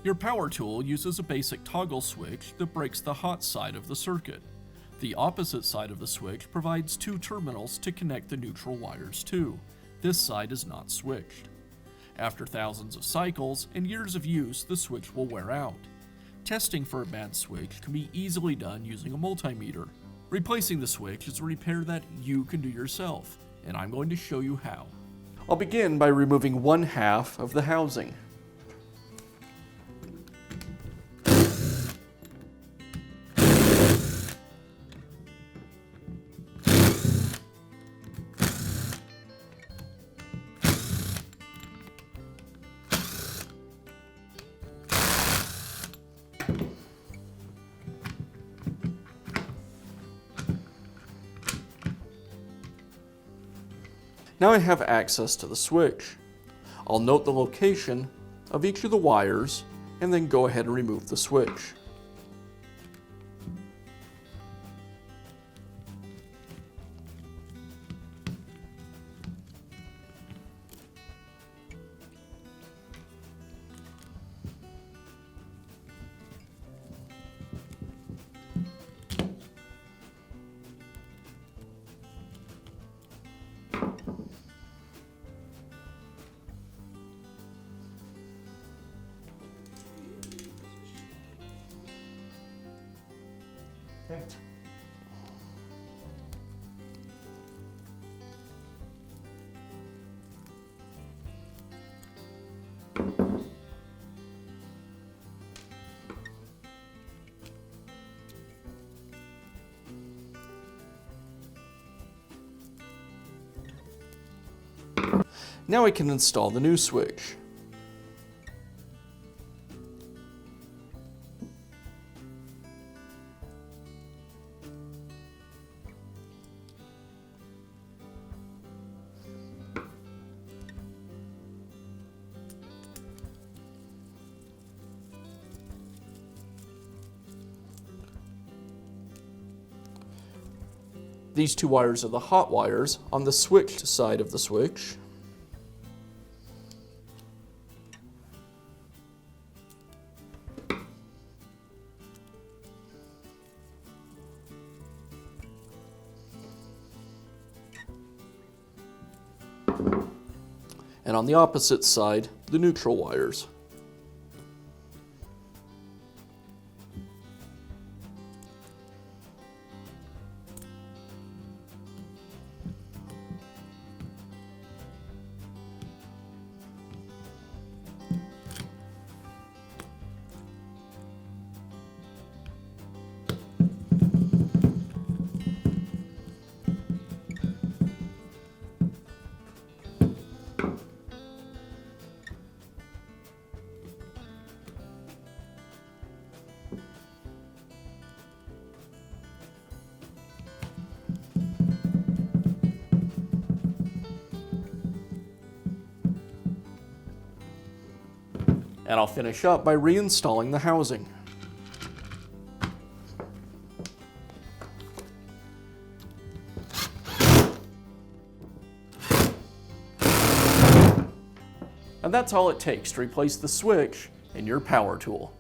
Your power tool uses a basic toggle switch that breaks the hot side of the circuit. The opposite side of the switch provides two terminals to connect the neutral wires to. This side is not switched. After thousands of cycles and years of use, the switch will wear out. Testing for a bad switch can be easily done using a multimeter. Replacing the switch is a repair that you can do yourself, and I'm going to show you how. I'll begin by removing one half of the housing. Now I have access to the switch. I'll note the location of each of the wires and then go ahead and remove the switch. Okay. Now I can install the new switch. These two wires are the hot wires on the switched side of the switch. And on the opposite side, the neutral wires. And I'll finish up by reinstalling the housing. And that's all it takes to replace the switch in your power tool.